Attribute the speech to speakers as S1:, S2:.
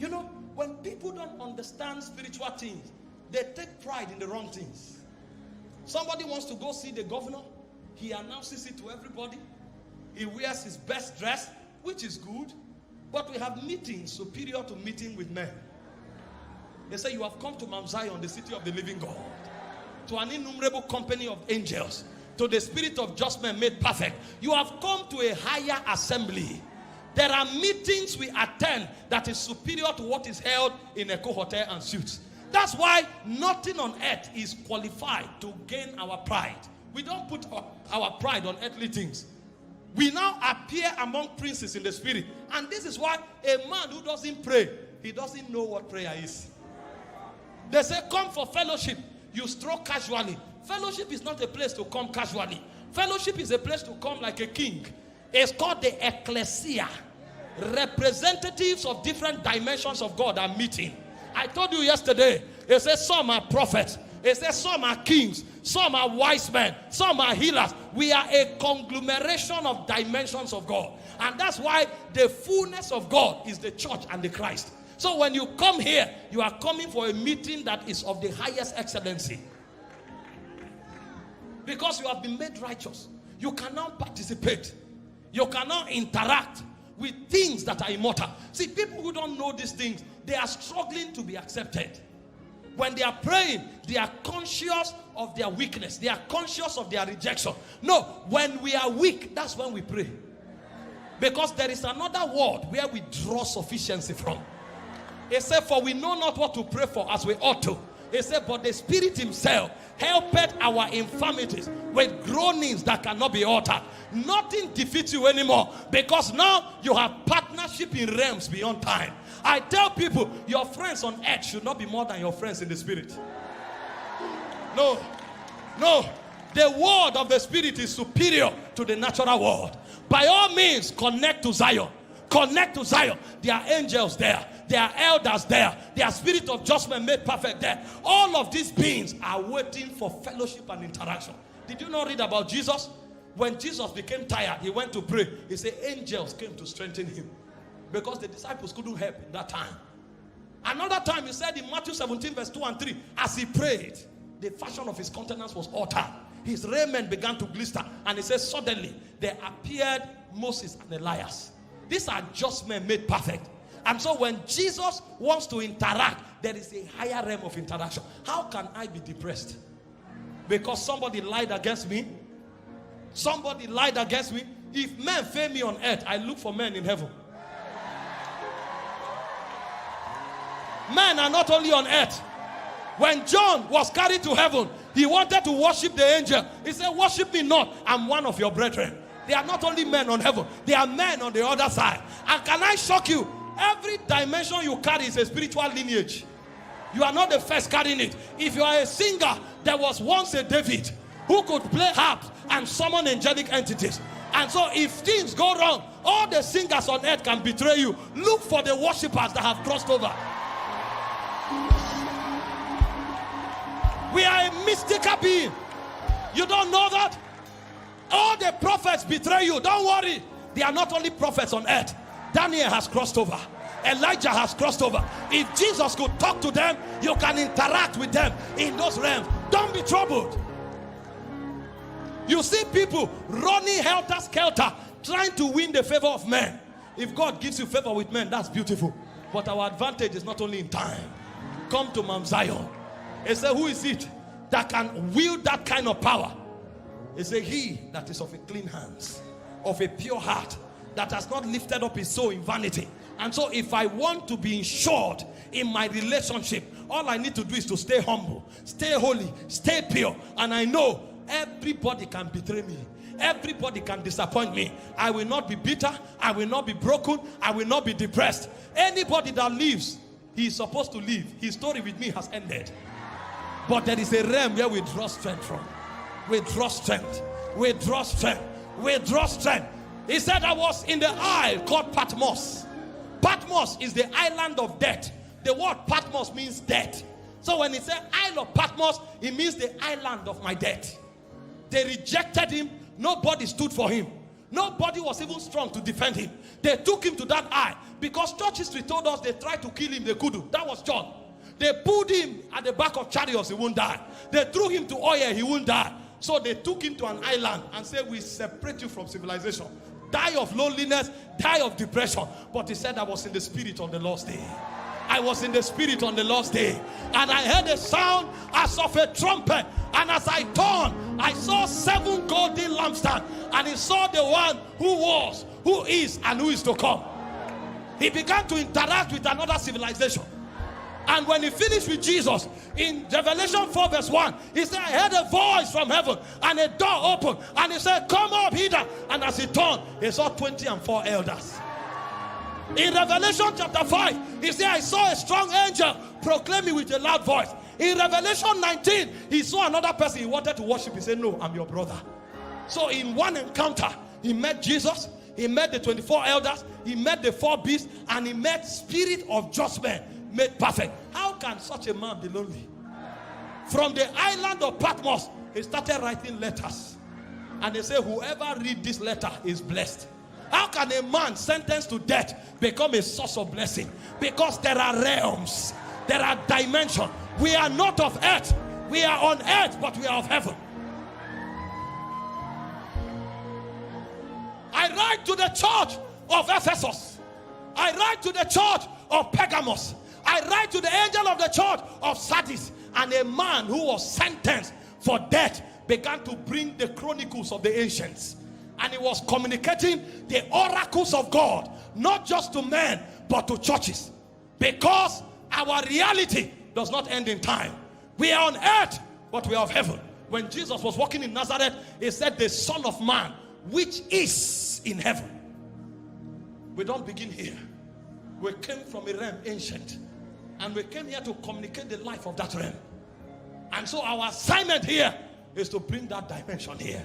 S1: You know, when people don't understand spiritual things, they take pride in the wrong things. Somebody wants to go see the governor. He announces it to everybody. He wears his best dress, which is good. But we have meetings superior to meeting with men. They say, you have come to Mount Zion, the city of the living God, to an innumerable company of angels, to the spirit of just men made perfect. You have come to a higher assembly. There are meetings we attend that is superior to what is held in Echo Hotel and Suites. That's why nothing on earth is qualified to gain our pride. We don't put our pride on earthly things. We now appear among princes in the spirit. And this is why a man who doesn't pray, he doesn't know what prayer is. They say, come for fellowship. You stroll casually. Fellowship is not a place to come casually. Fellowship is a place to come like a king. It's called the ecclesia. Representatives of different dimensions of God are meeting. I told you yesterday, it says some are prophets. It says some are kings. Some are wise men. Some are healers. We are a conglomeration of dimensions of God. And that's why the fullness of God is the church and the Christ. So when you come here, you are coming for a meeting that is of the highest excellency. Because you have been made righteous. You can now participate. You can now interact with things that are immortal. See, people who don't know these things, they are struggling to be accepted. When they are praying, they are conscious of their weakness. They are conscious of their rejection. No, when we are weak, that's when we pray. Because there is another word where we draw sufficiency from. It said, for we know not what to pray for as we ought to. It said, but the Spirit himself helpeth our infirmities with groanings that cannot be uttered. Nothing defeats you anymore, because now you have partnership in realms beyond time. I tell people, your friends on earth should not be more than your friends in the spirit. No. The word of the spirit is superior to the natural world. By all means, connect to Zion. Connect to Zion. There are angels there. There are elders there. There are spirit of judgment made perfect there. All of these beings are waiting for fellowship and interaction. Did you not read about Jesus? When Jesus became tired, he went to pray. He said angels came to strengthen him, because the disciples couldn't help in that time. Another time he said in Matthew 17 verse 2 and 3, as he prayed, the fashion of his countenance was altered. His raiment began to glister. And he says suddenly there appeared Moses and Elias. These are just men made perfect. And so when Jesus wants to interact, there is a higher realm of interaction. How can I be depressed? Because somebody lied against me? Somebody lied against me? If men fail me on earth, I look for men in heaven. Men are not only on earth. When John was carried to heaven, he wanted to worship the angel. He said, worship me not, I'm one of your brethren. They are not only men on heaven, they are men on the other side. And can I shock you? Every dimension you carry is a spiritual lineage. You are not the first carrying it. If you are a singer, there was once a David who could play harp and summon angelic entities. And so if things go wrong, all the singers on earth can betray you. Look for the worshippers that have crossed over. We are a mystical being. You don't know that? All the prophets betray you. Don't worry. They are not only prophets on earth. Daniel has crossed over. Elijah has crossed over. If Jesus could talk to them, you can interact with them in those realms. Don't be troubled. You see people running helter-skelter, trying to win the favor of men. If God gives you favor with men, that's beautiful. But our advantage is not only in time. Come to Mount Zion. He said, who is it that can wield that kind of power? He said, he that is of a clean hands, of a pure heart, that has not lifted up his soul in vanity. And so if I want to be insured in my relationship, all I need to do is to stay humble, stay holy, stay pure. And I know everybody can betray me. Everybody can disappoint me. I will not be bitter. I will not be broken. I will not be depressed. Anybody that lives, he is supposed to live. His story with me has ended. But there is a realm where we draw strength from. We draw strength. We draw strength. We draw strength. He said, I was in the isle called Patmos. Patmos is the island of death. The word Patmos means death. So when he said Isle of Patmos, it means the island of my death. They rejected him. Nobody stood for him. Nobody was even strong to defend him. They took him to that eye because church history told us they tried to kill him, they couldn't. That was John. They pulled him at the back of chariots, he won't die. They threw him to oil, he won't die. So they took him to an island and said, we separate you from civilization. Die of loneliness, die of depression. But he said, I was in the spirit on the Lord's day. I was in the spirit on the Lord's day. And I heard a sound as of a trumpet. And as I turned, I saw 7 golden lampstands. And he saw the one who was, who is, and who is to come. He began to interact with another civilization. And when he finished with Jesus, in Revelation 4 verse 1, he said, I heard a voice from heaven, and a door opened, and he said, come up hither. And as he turned, he saw 24 elders. In Revelation chapter 5, he said, I saw a strong angel proclaiming with a loud voice. In Revelation 19, he saw another person he wanted to worship. He said, no, I'm your brother. So in one encounter, he met Jesus, he met the 24 elders, he met the 4 beasts, and he met spirit of judgment made perfect. How can such a man be lonely? From the island of Patmos, he started writing letters. And they say, whoever read this letter is blessed. How can a man sentenced to death become a source of blessing? Because there are realms, there are dimensions. We are not of earth. We are on earth, but we are of heaven. I write to the church of Ephesus. I write to the church of Pergamos. I write to the angel of the church of Sardis. And a man who was sentenced for death began to bring the chronicles of the ancients. And he was communicating the oracles of God, not just to men, but to churches. Because our reality does not end in time. We are on earth, but we are of heaven. When Jesus was walking in Nazareth, he said, the Son of Man, which is in heaven. We don't begin here. We came from a realm ancient. And we came here to communicate the life of that realm. And so our assignment here is to bring that dimension here.